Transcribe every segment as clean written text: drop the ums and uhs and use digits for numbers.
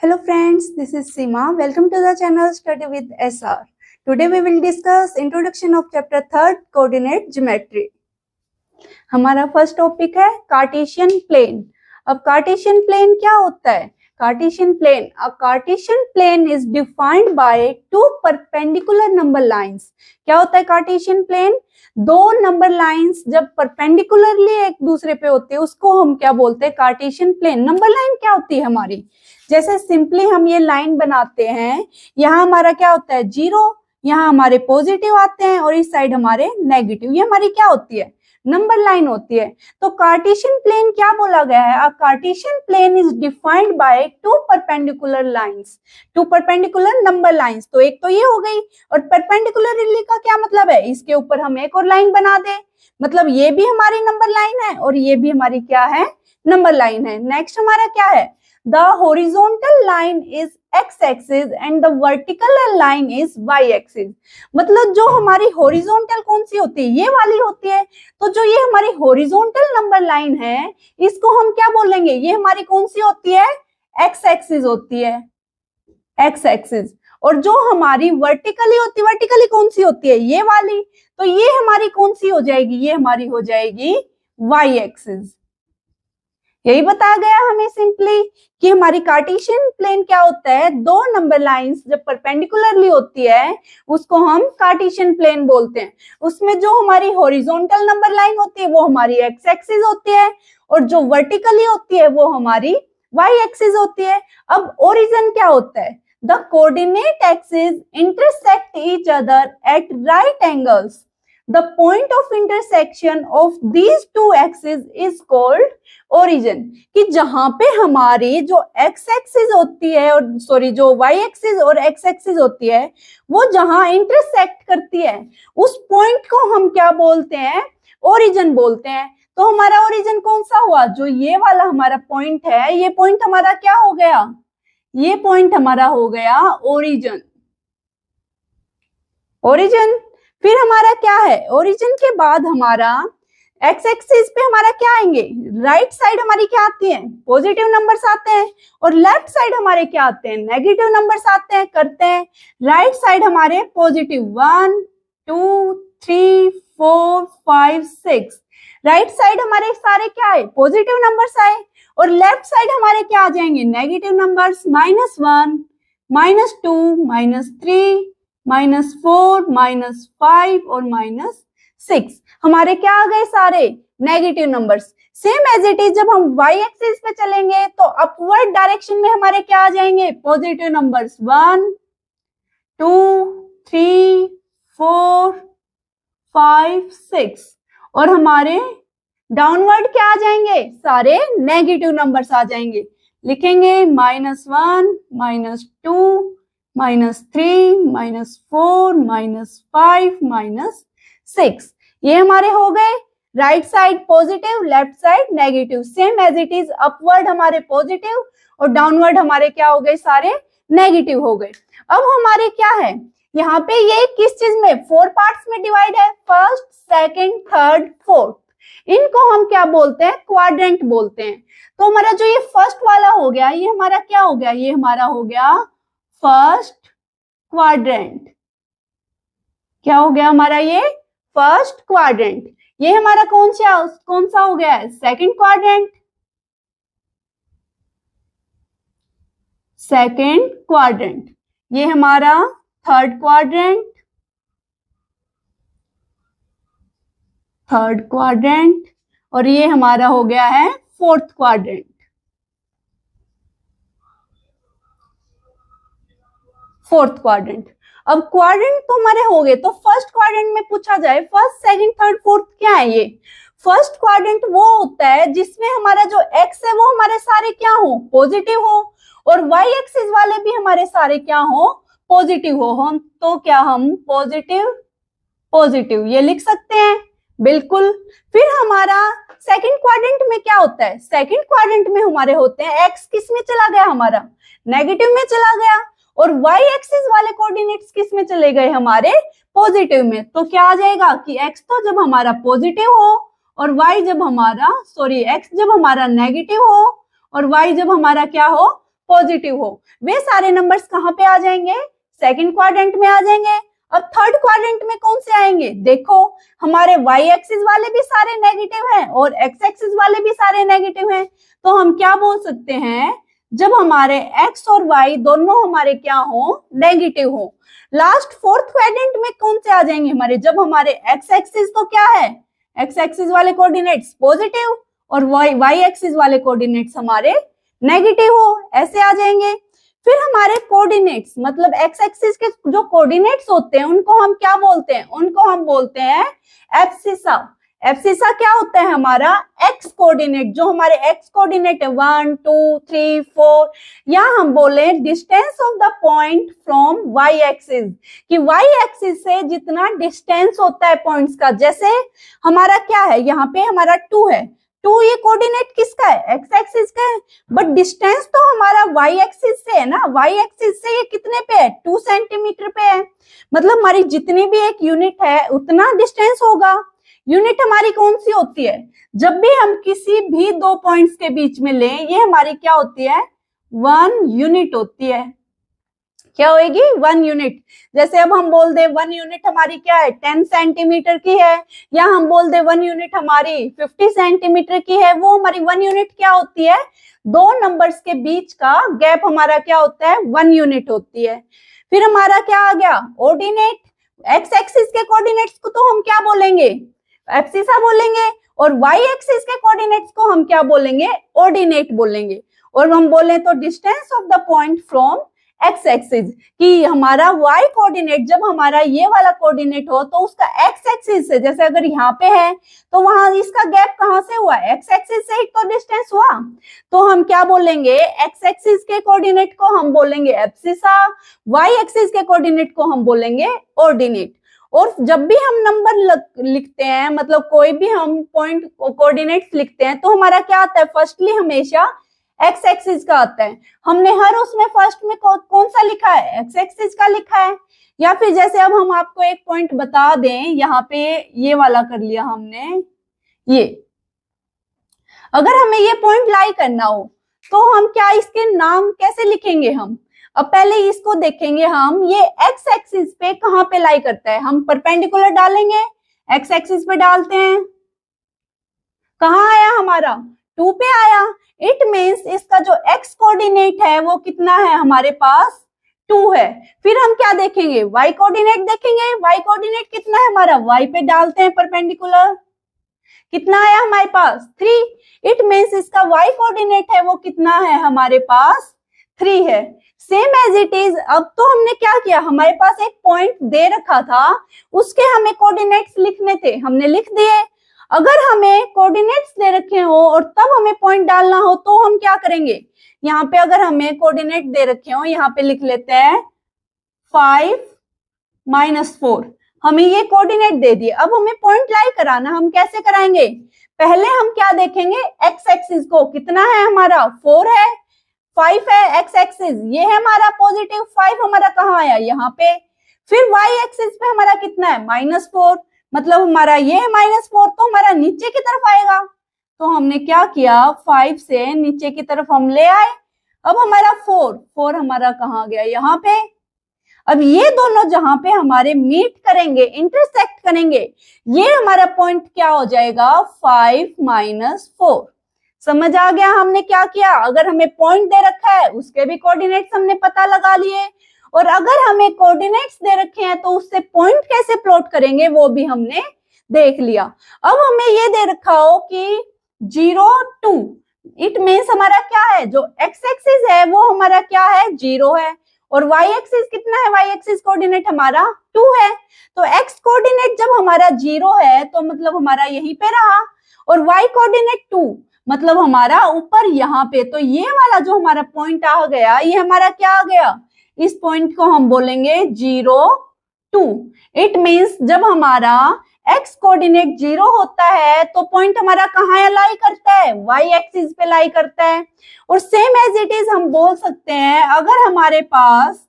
Hello friends, this is Seema. Welcome to the channel Study with SR. Today we will discuss introduction of chapter 3rd coordinate geometry. हमारा first topic है Cartesian plane. अब Cartesian plane क्या होता है? Cartesian plane, a Cartesian plane is defined by two perpendicular number lines. क्या होता है Cartesian plane? दो नंबर लाइंस जब परपेंडिकुलरली एक दूसरे पे होते हैं उसको हम क्या बोलते हैं? Cartesian plane. नंबर लाइन क्या होती है हमारी? जैसे सिंपली हम ये लाइन बनाते हैं, यहाँ हमारा क्या होता है? जीरो, यहाँ हमारे पॉजिटिव आते हैं और इस साइड हमारे नेगेटिव। ये हमारी क्या होती है? नंबर लाइन होती है। तो कार्टेशियन प्लेन क्या बोला गया है? A Cartesian plane is defined by two perpendicular lines, two perpendicular number lines. तो एक तो ये हो गई, और परपेंडिकुलरली का क्या मतलब है? इसके ऊपर हम एक और लाइन बना दे, मतलब ये भी हमारी नंबर लाइन है और ये भी हमारी क्या है? नंबर लाइन है। नेक्स्ट हमारा क्या है? The horizontal line is X axis and the vertical line is Y axis. मतलब जो हमारी होरिजोनटल कौन सी होती है? ये वाली होती है। तो जो ये हमारी होरिजोनटल नंबर लाइन है, इसको हम क्या बोलेंगे? ये हमारी कौन सी होती है? एक्स एक्सिस होती है, एक्स एक्सिस। और जो हमारी वर्टिकली होती है, वर्टिकली कौन सी होती है? ये वाली। तो ये हमारी कौन सी हो जाएगी? ये हमारी हो जाएगी वाई एक्सिस। यही बताया गया हमें सिंपली कि हमारी कार्टेशियन प्लेन क्या होता है? दो नंबर लाइंस जब परपेंडिकुलरली होती है उसको हम कार्टेशियन प्लेन बोलते हैं। उसमें जो हमारी हॉरिजॉन्टल नंबर लाइन होती है वो हमारी एक्स एक्सिस होती है, और जो वर्टिकली होती है वो हमारी वाई एक्सिस होती है। अब ओरिजिन क्या होता है? The coordinate axis intersect each other at right angles. The point of intersection of these two axes is called origin। कि जहां पे हमारी जो x एक्सिस होती है और जो y एक्सिस और x एक्सिस होती है वो जहां इंटरसेक्ट करती है उस पॉइंट को हम क्या बोलते हैं? ओरिजिन बोलते हैं। तो हमारा ओरिजिन कौन सा हुआ? जो ये वाला हमारा पॉइंट है, ये पॉइंट हमारा क्या हो गया? ये पॉइंट हमारा हो गया ओरिजिन। ओरिजिन। फिर हमारा क्या है? ओरिजिन के बाद हमारा एक्स एक्सिस पे हमारा क्या आएंगे? राइट साइड हमारी क्या आती है? पॉजिटिव नंबर्स आते हैं, और लेफ्ट साइड हमारे क्या आते हैं? नेगेटिव नंबर्स आते हैं। करते हैं राइट साइड हमारे पॉजिटिव 1 2 3 4 5 6। राइट साइड हमारे सारे क्या है? पॉजिटिव नंबर्स आए, और लेफ्ट साइड हमारे क्या आ जाएंगे? नेगेटिव नंबर्स, -1 -2 -3 -4 -5 और -6। हमारे क्या आ गए? सारे negative numbers. Same as it is जब हम वाई एक्सिस पे चलेंगे तो अपवर्ड डायरेक्शन में हमारे क्या आ जाएंगे? पॉजिटिव नंबर्स 1 2 3 4 5 6, और हमारे डाउनवर्ड क्या आ जाएंगे? सारे नेगेटिव नंबर्स आ जाएंगे। लिखेंगे -1 -2 -3 -4 -5 -6। ये हमारे हो गए right side positive, left side negative. Same as it is upward हमारे पॉजिटिव और डाउनवर्ड हमारे क्या हो गए? सारे नेगेटिव हो गए। अब हमारे क्या है यहाँ पे? ये किस चीज में? 4 पार्ट्स में डिवाइड है, फर्स्ट सेकेंड थर्ड फोर्थ। इनको हम क्या बोलते हैं? क्वाड्रेंट बोलते हैं। तो हमारा जो ये फर्स्ट वाला हो गया, ये हमारा क्या हो गया? ये हमारा हो गया फर्स्ट क्वाड्रेंट। क्या हो गया हमारा? ये फर्स्ट क्वाड्रेंट। ये हमारा कौन सा हो गया है? Second quadrant. Second quadrant. ये हमारा थर्ड क्वाड्रेंट। Third quadrant. और ये हमारा हो गया है फोर्थ क्वाड्रेंट। Fourth quadrant. अब क्वाड्रेंट तो हमारे हो गए। तो फर्स्ट क्वाड्रेंट में पूछा जाए फर्स्ट सेकंड थर्ड फोर्थ क्या है? ये फर्स्ट क्वाड्रेंट वो होता है जिसमें हमारा जो एक्स है वो हमारे सारे क्या हो? पॉजिटिव हो, और वाई एक्सिस वाले भी हमारे सारे क्या हो? पॉजिटिव हो। हम तो क्या हम पॉजिटिव पॉजिटिव ये लिख सकते हैं, बिल्कुल। फिर हमारा सेकंड क्वाड्रेंट में क्या होता है? सेकंड क्वाड्रेंट में हमारे होते हैं एक्स किस में चला गया? हमारा नेगेटिव में चला गया, और वाई एक्सिस वाले कोऑर्डिनेट्स किस में चले गए? हमारे पॉजिटिव में। तो क्या आ जाएगा कि एक्स तो जब हमारा पॉजिटिव हो और वाई जब हमारा एक्स जब हमारा नेगेटिव हो और वाई जब हमारा क्या हो? पॉजिटिव हो, वे सारे नंबर्स कहाँ पे आ जाएंगे, सेकंड क्वाड्रेंट में आ जाएंगे। अब थर्ड क्वाड्रेंट में कौन से आएंगे, देखो हमारे वाई एक्सिस वाले भी सारे नेगेटिव हैं और एक्स एक्सिस वाले भी सारे नेगेटिव हैं, तो हम क्या बोल सकते हैं, जब हमारे एक्स और वाई दोनों हमारे क्या हो, नेगेटिव हो। लास्ट फोर्थ क्वाड्रेंट में कौन से आ जाएंगे हमारे, जब हमारे एक्स एक्सिस तो क्या है, एक्स एक्सिस वाले कोऑर्डिनेट्स पॉजिटिव और वाई एक्सिस वाले कोऑर्डिनेट्स हमारे नेगेटिव हो, ऐसे आ जाएंगे। फिर हमारे कोऑर्डिनेट्स मतलब एक्स एक्सिस के जो कोऑर्डिनेट्स होते हैं उनको हम क्या बोलते हैं, उनको हम बोलते हैं एब्सिसा। एब्सिसा क्या होता है, हमारा एक्स कोऑर्डिनेट, जो हमारे एक्स कोऑर्डिनेट है 1 2 3 4, या हम बोले distance of the point from Y axis, कि वाई एक्सिस से जितना डिस्टेंस होता है पॉइंट्स का, जैसे हमारा क्या है, यहाँ पे हमारा 2 है, 2 ये कोऑर्डिनेट किसका है, एक्स एक्सिस का है, बट डिस्टेंस तो हमारा वाई एक्सिस से है ना, वाई एक्सिस से ये कितने पे है, 2 सेंटीमीटर पे है, मतलब हमारी जितनी भी एक यूनिट है उतना डिस्टेंस होगा। यूनिट हमारी कौन सी होती है, जब भी हम किसी भी दो पॉइंट्स के बीच में लें, ये हमारी क्या होती है, 1 यूनिट होती है। क्या होगी, 1 यूनिट। जैसे अब हम बोल दे 1 यूनिट हमारी क्या है, 10 सेंटीमीटर की है, या हम बोल दे 1 यूनिट हमारी 50 सेंटीमीटर की है, वो हमारी 1 यूनिट क्या होती है, दो नंबर्स के बीच का गैप हमारा क्या होता है, 1 यूनिट होती है। फिर हमारा क्या आ गया, ऑर्डिनेट। एक्स एक्सिस के कोऑर्डिनेट्स को तो हम क्या बोलेंगे, एब्सिसा बोलेंगे, और वाई एक्सिस के कोऑर्डिनेट्स को हम क्या बोलेंगे, ऑर्डिनेट बोलेंगे। और हम बोले तो distance of the point from x axis, कि हमारा वाई कोऑर्डिनेट जब हमारा ये वाला कोऑर्डिनेट हो तो उसका एक्स एक्सिस से, जैसे अगर यहाँ पे है तो वहां इसका गैप कहां से हुआ, एक्स एक्सिस से ही तो डिस्टेंस हुआ, तो हम क्या बोलेंगे, एक्स एक्सिस के कोऑर्डिनेट को हम बोलेंगे एब्सिसा, वाई एक्सिस के कोऑर्डिनेट को हम बोलेंगे ऑर्डिनेट। और जब भी हम नंबर लिखते हैं, मतलब कोई भी हम पॉइंट कोऑर्डिनेट्स लिखते हैं, तो हमारा क्या आता है, फर्स्टली हमेशा एक्स एक्सिस का आता है। हमने हर उसमें फर्स्ट में कौन सा लिखा है, एक्स एक्सिस का लिखा है। या फिर जैसे अब हम आपको एक पॉइंट बता दें, यहाँ पे ये वाला कर लिया हमने, ये अगर हमें ये पॉइंट लाई करना हो तो हम क्या इसके नाम कैसे लिखेंगे, हम अब पहले इसको देखेंगे, हम ये एक्स एक्सिस पे कहाँ पे लाई करता है, हम परपेंडिकुलर डालेंगे, एक्स एक्सिस पे डालते हैं, कहाँ आया हमारा 2 पे आया। इट मीन्स इसका जो एक्स कोऑर्डिनेट है वो कितना है हमारे पास, 2 है। फिर हम क्या देखेंगे, वाई कोऑर्डिनेट देखेंगे, वाई कोऑर्डिनेट कितना है हमारा, वाई पे डालते हैं परपेंडिकुलर, कितना आया हमारे पास 3। इट मीन्स इसका वाई कोऑर्डिनेट है वो कितना है हमारे पास 3 है। सेम एज इट इज, अब तो हमने क्या किया, हमारे पास एक पॉइंट दे रखा था, उसके हमें कोऑर्डिनेट्स लिखने थे, हमने लिख दिए। अगर हमें कोऑर्डिनेट्स दे रखे हो और तब हमें पॉइंट डालना हो तो हम क्या करेंगे, यहाँ पे अगर हमें कोऑर्डिनेट दे रखे हो, यहाँ पे लिख लेते हैं 5 - 4, हमें ये कोऑर्डिनेट दे दिए। अब हमें पॉइंट लाई कराना, हम कैसे कराएंगे, पहले हम क्या देखेंगे, एक्स एक्सिस को कितना है हमारा 4 है, 5 है एक्स एक्सिस, ये है हमारा पॉजिटिव, 5 हमारा कहाँ आया यहाँ पे। फिर वाई एक्सिस पे हमारा कितना है -4, मतलब हमारा ये है -4, तो हमारा नीचे की तरफ आएगा। तो हमने क्या किया, 5 से नीचे की तरफ हम ले आए। अब हमारा 4 हमारा कहाँ गया, यहाँ पे। अब ये दोनों जहां पे हमारे मीट करेंगे, इंटरसेक्ट करेंगे, ये हमारा पॉइंट क्या हो जाएगा, 5 - 4। समझ आ गया हमने क्या किया, अगर हमें पॉइंट दे रखा है उसके भी कोऑर्डिनेट्स हमने पता लगा लिए, और अगर हमें कोऑर्डिनेट्स दे रखे हैं तो उससे पॉइंट कैसे प्लॉट करेंगे वो भी हमने देख लिया। अब हमें ये दे रखा हो कि 0 2, इट मीन्स हमारा क्या है, जो एक्स एक्सिस है वो हमारा क्या है, 0 है, और वाई एक्सिस कितना है, वाई एक्सिस कोऑर्डिनेट हमारा 2 है। तो एक्स कोऑर्डिनेट जब हमारा 0 है तो मतलब हमारा यहीं पे रहा, और वाई कोऑर्डिनेट 2 मतलब हमारा ऊपर यहाँ पे। तो ये वाला जो हमारा पॉइंट आ गया, ये हमारा क्या आ गया, इस पॉइंट को हम बोलेंगे 0 2। इट मीन्स जब हमारा एक्स कोऑर्डिनेट 0 होता है तो पॉइंट हमारा कहाँ लाई करता है, वाई एक्सिस पे लाई करता है। और सेम एज इट इज हम बोल सकते हैं, अगर हमारे पास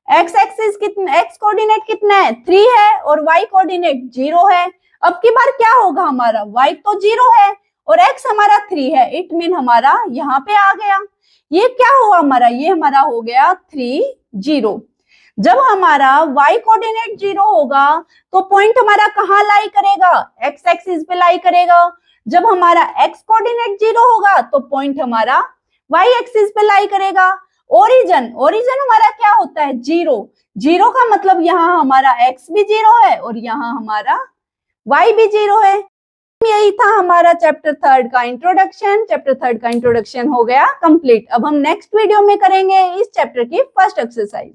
एक्स एक्सिस कितना, एक्स कोऑर्डिनेट कितना है 3 है और वाई कोऑर्डिनेट 0 है, अब की बार क्या होगा हमारा, वाई तो 0 है और एक्स हमारा 3 है, इट मीन हमारा यहाँ पे आ गया। ये क्या हुआ हमारा, ये हमारा हो गया 3 0। जब हमारा y कोऑर्डिनेट 0 होगा तो पॉइंट हमारा कहाँ लाई करेगा, x एक्सिस पे लाई करेगा। जब हमारा x कोऑर्डिनेट 0 होगा तो पॉइंट हमारा y एक्सिस पे लाई करेगा। ओरिजिन हमारा क्या होता है, 0। 0 का मतलब यहाँ हमारा x भी 0 है और यहाँ हमारा y भी 0 है। यही था हमारा चैप्टर 3 का इंट्रोडक्शन। चैप्टर 3 का इंट्रोडक्शन हो गया कंप्लीट। अब हम नेक्स्ट वीडियो में करेंगे इस चैप्टर की फर्स्ट एक्सरसाइज।